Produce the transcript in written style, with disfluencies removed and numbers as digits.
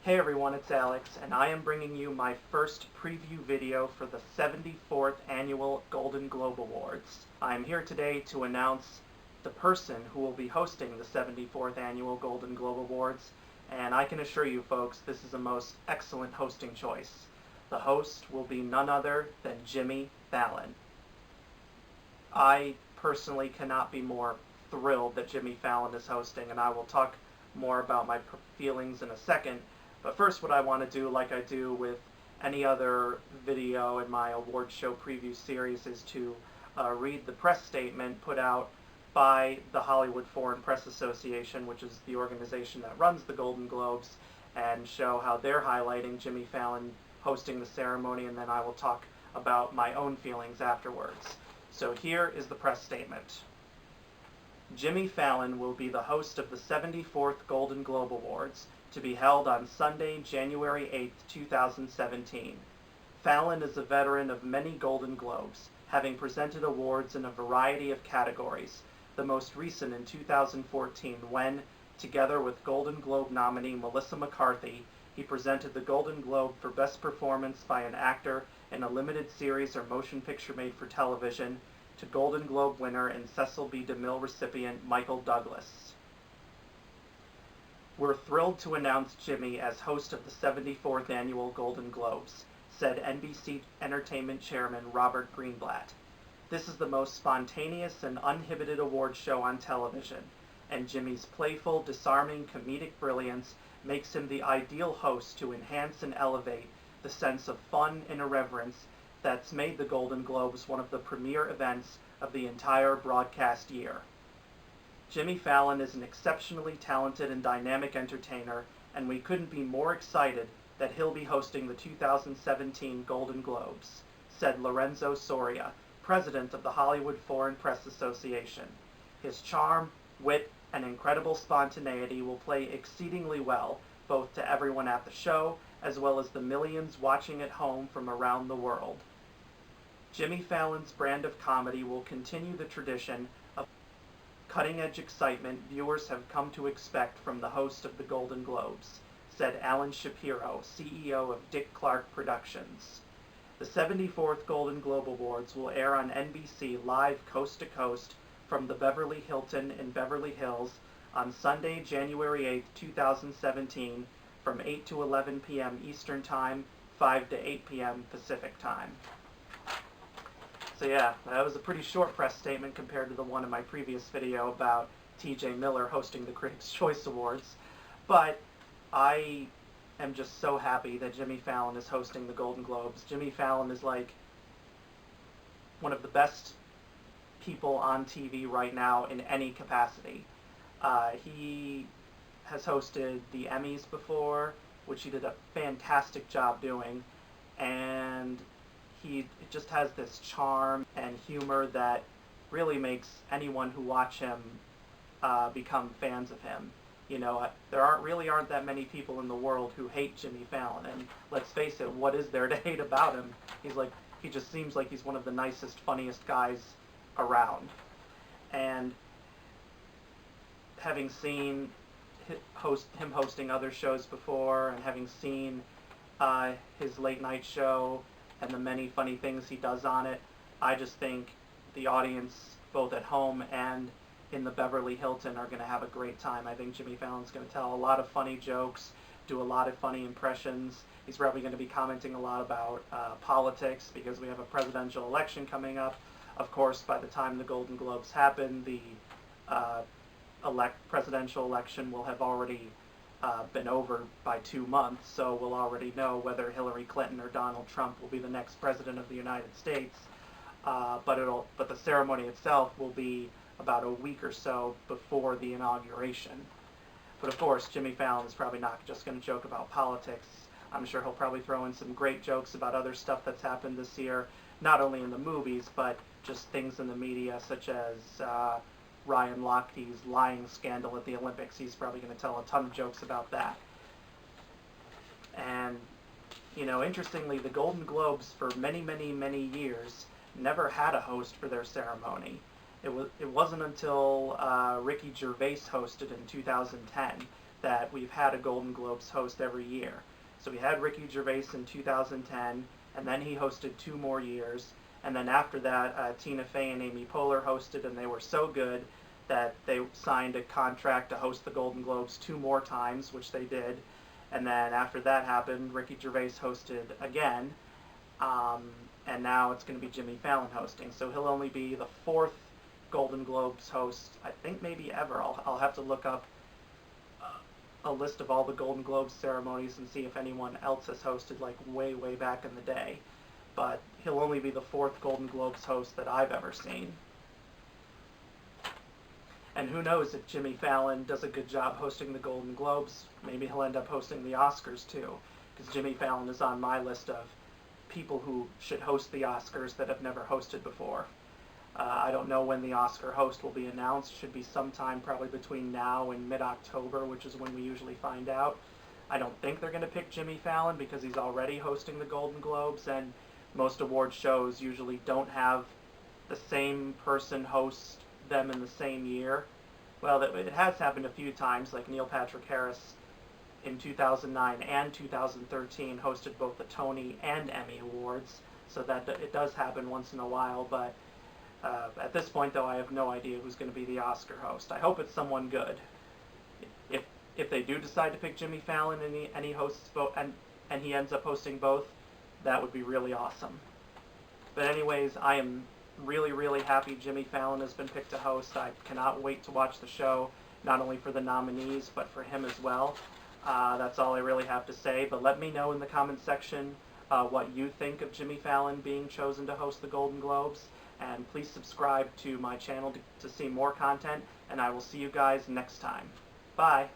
Hey everyone, it's Alex, and I am bringing you my first preview video for the 74th Annual Golden Globe Awards. I am here today to announce the person who will be hosting the 74th Annual Golden Globe Awards, and I can assure you folks, this is a most excellent hosting choice. The host will be none other than Jimmy Fallon. I personally cannot be more thrilled that Jimmy Fallon is hosting, and I will talk more about my feelings in a second. But first, what I want to do, like I do with any other video in my award show preview series, is to read the press statement put out by the Hollywood Foreign Press Association, which is the organization that runs the Golden Globes, and show how they're highlighting Jimmy Fallon hosting the ceremony, and then I will talk about my own feelings afterwards. So here is the press statement. Jimmy Fallon will be the host of the 74th Golden Globe Awards, to be held on Sunday, January 8, 2017. Fallon is a veteran of many Golden Globes, having presented awards in a variety of categories, the most recent in 2014 when, together with Golden Globe nominee Melissa McCarthy, he presented the Golden Globe for Best Performance by an Actor in a Limited Series or Motion Picture Made for Television to Golden Globe winner and Cecil B. DeMille recipient Michael Douglas. We're thrilled to announce Jimmy as host of the 74th Annual Golden Globes, said NBC Entertainment Chairman Robert Greenblatt. This is the most spontaneous and uninhibited award show on television, and Jimmy's playful, disarming comedic brilliance makes him the ideal host to enhance and elevate the sense of fun and irreverence that's made the Golden Globes one of the premier events of the entire broadcast year. Jimmy Fallon is an exceptionally talented and dynamic entertainer, and we couldn't be more excited that he'll be hosting the 2017 Golden Globes, said Lorenzo Soria, president of the Hollywood Foreign Press Association. His charm, wit, and incredible spontaneity will play exceedingly well both to everyone at the show as well as the millions watching at home from around the world. Jimmy Fallon's brand of comedy will continue the tradition of cutting-edge excitement viewers have come to expect from the host of the Golden Globes, said Alan Shapiro, CEO of Dick Clark Productions. The 74th Golden Globe Awards will air on NBC live coast to coast from the Beverly Hilton in Beverly Hills on Sunday, January 8, 2017, from 8 to 11 p.m. Eastern Time, 5 to 8 p.m. Pacific Time. So yeah, that was a pretty short press statement compared to the one in my previous video about TJ Miller hosting the Critics' Choice Awards. But I am just so happy that Jimmy Fallon is hosting the Golden Globes. Jimmy Fallon is like one of the best people on TV right now in any capacity. He has hosted the Emmys before, which he did a fantastic job doing, and he just has this charm and humor that really makes anyone who watch him become fans of him. You know, there aren't that many people in the world who hate Jimmy Fallon, and let's face it, what is there to hate about him? He just seems like he's one of the nicest, funniest guys around. And having seen him hosting other shows before, and having seen his late night show and the many funny things he does on it, I just think the audience, both at home and in the Beverly Hilton, are going to have a great time. I think Jimmy Fallon's going to tell a lot of funny jokes, do a lot of funny impressions. He's probably going to be commenting a lot about politics because we have a presidential election coming up. Of course, by the time the Golden Globes happen, the presidential election will have already been over by 2 months, so we'll already know whether Hillary Clinton or Donald Trump will be the next president of the United States. But the ceremony itself will be about a week or so before the inauguration. But of course, Jimmy Fallon is probably not just going to joke about politics. I'm sure he'll probably throw in some great jokes about other stuff that's happened this year, not only in the movies, but just things in the media, such as Ryan Lochte's lying scandal at the Olympics. He's probably going to tell a ton of jokes about that. And, you know, interestingly, the Golden Globes for many, many, many years never had a host for their ceremony. It wasn't until Ricky Gervais hosted in 2010 that we've had a Golden Globes host every year. So we had Ricky Gervais in 2010, and then he hosted 2 more years. And then after that, Tina Fey and Amy Poehler hosted, and they were so good that they signed a contract to host the Golden Globes 2 more times, which they did. And then after that happened, Ricky Gervais hosted again, and now it's going to be Jimmy Fallon hosting. So he'll only be the 4th Golden Globes host, I think maybe ever. I'll have to look up a list of all the Golden Globes ceremonies and see if anyone else has hosted like way, way back in the day. But he'll only be the 4th Golden Globes host that I've ever seen. And who knows, if Jimmy Fallon does a good job hosting the Golden Globes, maybe he'll end up hosting the Oscars too, because Jimmy Fallon is on my list of people who should host the Oscars that have never hosted before. I don't know when the Oscar host will be announced. Should be sometime probably between now and mid-October, which is when we usually find out. I don't think they're going to pick Jimmy Fallon because he's already hosting the Golden Globes, and most award shows usually don't have the same person host them in the same year. Well, it has happened a few times, like Neil Patrick Harris in 2009 and 2013 hosted both the Tony and Emmy Awards, so that it does happen once in a while, but at this point, though, I have no idea who's going to be the Oscar host. I hope it's someone good. If they do decide to pick Jimmy Fallon and he hosts both, and he ends up hosting both, that would be really awesome. But anyways, I am really, really happy Jimmy Fallon has been picked to host. I cannot wait to watch the show, not only for the nominees, but for him as well. That's all I really have to say, but let me know in the comments section what you think of Jimmy Fallon being chosen to host the Golden Globes, and please subscribe to my channel to see more content, and I will see you guys next time. Bye!